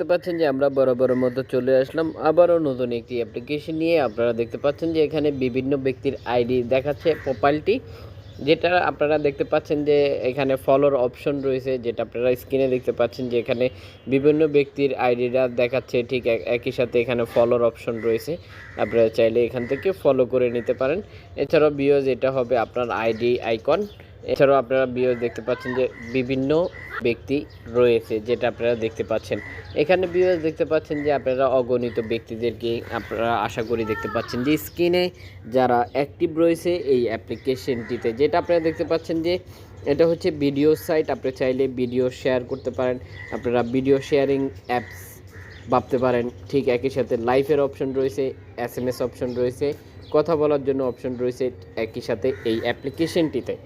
দেখতে পাচ্ছেন যে আমরা বরাবরের মতো চলে আসলাম আবারও নতুন একটি অ্যাপ্লিকেশন নিয়ে। আপনারা দেখতে পাচ্ছেন যে এখানে বিভিন্ন ব্যক্তির আইডি দেখাচ্ছে প্রোফাইলটি, যেটা আপনারা দেখতে পাচ্ছেন যে এখানে ফলোর অপশন রয়েছে, যেটা আপনারা স্ক্রিনে দেখতে পাচ্ছেন যে এখানে বিভিন্ন ব্যক্তির আইডিটা দেখাচ্ছে। ঠিক একই সাথে এখানে ফলোর অপশন রয়েছে, আপনারা চাইলে এখান থেকে ফলো করে নিতে পারেন। এছাড়াও বিওজ এটা হবে আপনার আইডি আইকন। এছাড়াও আপনারা বিওজ দেখতে পাচ্ছেন যে বিভিন্ন ব্যক্তি রয়েছে, যেটা আপনারা দেখতে পাচ্ছেন। এখানে বিওজ দেখতে পাচ্ছেন যে আপনারা অগণিত ব্যক্তিদেরকে আপনারা আশা করি দেখতে পাচ্ছেন যে স্ক্রিনে যারা অ্যাক্টিভ রয়েছে এই অ্যাপ্লিকেশনটিতে। যেটা আপনারা দেখতে পাচ্ছেন যে এটা হচ্ছে ভিডিও সাইট। আপনি চাইলে ভিডিও শেয়ার করতে পারেন, আপনারা ভিডিও শেয়ারিং অ্যাপস ভাবতে পারেন। ঠিক একই সাথে লাইভের অপশন রয়েছে, SMS অপশন রয়েছে, কথা বলার জন্য অপশন রয়েছে একই সাথে এই অ্যাপ্লিকেশনটিতে।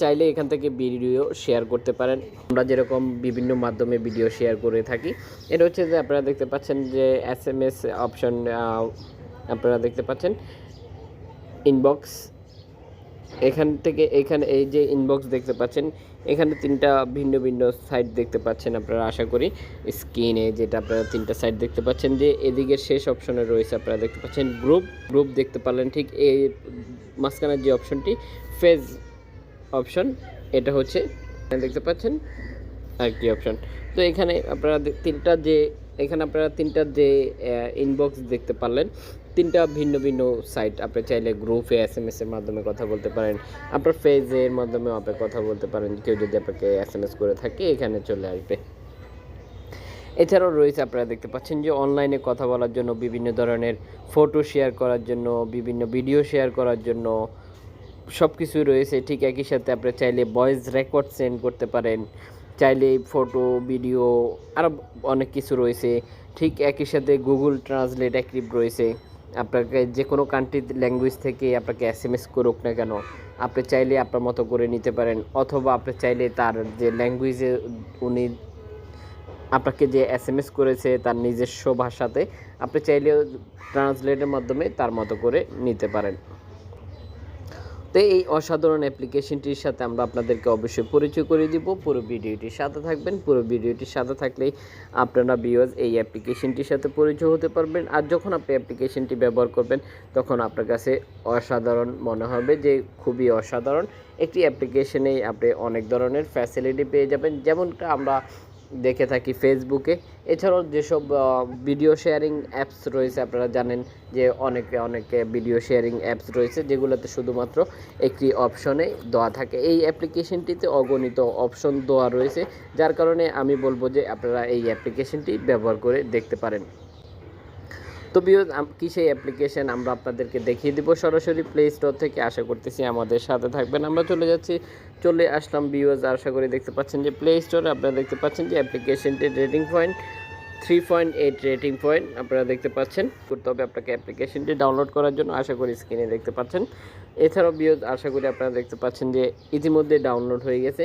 চাইলে এখান থেকে ভিডিও শেয়ার করতে পারেন। আমরা যেরকম বিভিন্ন মাধ্যমে ভিডিও শেয়ার করে থাকি, এটা হচ্ছে যে আপনারা দেখতে পাচ্ছেন যে SMS অপশন, আপনারা দেখতে পাচ্ছেন ইনবক্স। এখান থেকে এখানে এই যে ইনবক্স দেখতে পাচ্ছেন, এখানে তিনটা ভিন্ন ভিন্ন সাইট দেখতে পাচ্ছেন আপনারা আশা করি স্ক্রিনে। যেটা আপনারা তিনটা সাইট দেখতে পাচ্ছেন যে এদিকে শেষ অপশনে রয়েছে আপনারা দেখতে পাচ্ছেন গ্রুপ দেখতে পারলেন। ঠিক এই মাঝখানের যে অপশনটি ফেজ অপশন, এটা হচ্ছে দেখতে পাচ্ছেন আরেকটি অপশন। তো এখানে আপনারা তিনটা যে ইনবক্স দেখতে পারলেন, তিনটা ভিন্ন ভিন্ন সাইট। আপনি চাইলে গ্রুপে SMS এর মাধ্যমে কথা বলতে পারেন, আপনার ফেজের মাধ্যমেও আপনি কথা বলতে পারেন। কেউ যদি আপনাকে SMS করে থাকে এখানে চলে আসবে। এছাড়াও রয়েছে আপনারা দেখতে পাচ্ছেন যে অনলাইনে কথা বলার জন্য, বিভিন্ন ধরনের ফটো শেয়ার করার জন্য, বিভিন্ন ভিডিও শেয়ার করার জন্য সব কিছুই রয়েছে। ঠিক একই সাথে আপনি চাইলে ভয়েস রেকর্ড সেন্ড করতে পারেন, চাইলে ফটো ভিডিও আরও অনেক কিছু রয়েছে। ঠিক একই সাথে গুগল ট্রান্সলেট অ্যাক্টিভ রয়েছে। আপনাকে যে কোনো কান্ট্রির ল্যাঙ্গুয়েজ থেকে আপনাকে SMS করুক না কেন, আপনি চাইলে আপনার মতো করে নিতে পারেন। অথবা আপনি চাইলে তার যে ল্যাঙ্গুয়েজে উনি আপনাকে যে SMS করেছে তার নিজস্ব ভাষাতে আপনি চাইলে ট্রান্সলেটের মাধ্যমে তার মতো করে নিতে পারেন। তো এই অসাধারণ অ্যাপ্লিকেশনটির সাথে আমরা আপনাদেরকে অবশ্যই পরিচয় করে দিব। পুরো ভিডিওটির সাথে থাকবেন। পুরো ভিডিওটির সাথে থাকলেই আপনারা ভিউয়ার্স এই অ্যাপ্লিকেশনটির সাথে পরিচয় হতে পারবেন। আর যখন আপনি অ্যাপ্লিকেশনটি ব্যবহার করবেন তখন আপনার কাছে অসাধারণ মনে হবে, যে খুবই অসাধারণ একটি অ্যাপ্লিকেশনেই আপনি অনেক ধরনের ফ্যাসিলিটি পেয়ে যাবেন, যেমনটা আমরা দেখে থাকি ফেসবুকে। এছাড়াও যেসব ভিডিও শেয়ারিং অ্যাপস রয়েছে, আপনারা জানেন যে অনেকে ভিডিও শেয়ারিং অ্যাপস রয়েছে যেগুলোতে শুধুমাত্র একটি অপশনে দেওয়া থাকে। এই অ্যাপ্লিকেশনটিতে অগণিত অপশন দেওয়া রয়েছে, যার কারণে আমি বলবো যে আপনারা এই অ্যাপ্লিকেশনটি ব্যবহার করে দেখতে পারেন। তো ভিউয়ার্স কি সেই অ্যাপ্লিকেশন আমরা আপনাদেরকে দেখিয়ে দেবো সরাসরি প্লে স্টোর থেকে। আশা করতেছি আমাদের সাথে থাকবেন। আমরা চলে আসলাম ভিউয়ার্স। আশা করি দেখতে পাচ্ছেন যে প্লে স্টোরে আপনারা দেখতে পাচ্ছেন যে অ্যাপ্লিকেশনটির রেটিং পয়েন্ট 3.8 রেটিং পয়েন্ট আপনারা দেখতে পাচ্ছেন। করতে হবে আপনাকে অ্যাপ্লিকেশনটি ডাউনলোড করার জন্য, আশা করি স্ক্রিনে দেখতে পাচ্ছেন। এছাড়াও ভিউয়ার্স আশা করি আপনারা দেখতে পাচ্ছেন যে ইতিমধ্যে ডাউনলোড হয়ে গেছে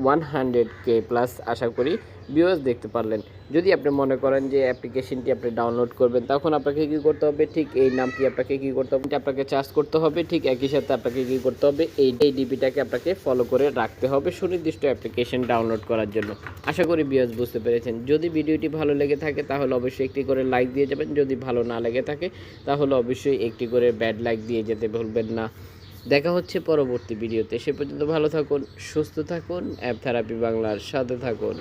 100K প্লাস। আশা করি ভিউয়ার্স দেখতে পারলেন। যদি আপনি মনে করেন যে অ্যাপ্লিকেশনটি আপনি ডাউনলোড করবেন, তখন আপনাকে কী করতে হবে, ঠিক এই নামটি আপনাকে কী করতে হবে, আপনাকে চার্জ করতে হবে। ঠিক একই সাথে আপনাকে কী করতে হবে, এই ডিপিটাকে আপনাকে ফলো করে রাখতে হবে সুনির্দিষ্ট অ্যাপ্লিকেশন ডাউনলোড করার জন্য। আশা করি ভিউয়ার্স বুঝতে পেরেছেন। যদি ভিডিওটি ভালো লেগে থাকে তাহলে অবশ্যই একটি করে লাইক দিয়ে যাবেন। যদি ভালো না লেগে থাকে তাহলে অবশ্যই একটি করে ব্যাড লাইক দিয়ে যেতে ভুলবেন না। দেখা হচ্ছে পরবর্তী ভিডিওতে। সে পর্যন্ত ভালো থাকুন, সুস্থ থাকুন, অ্যাপ থেরাপি বাংলার সাথে থাকুন।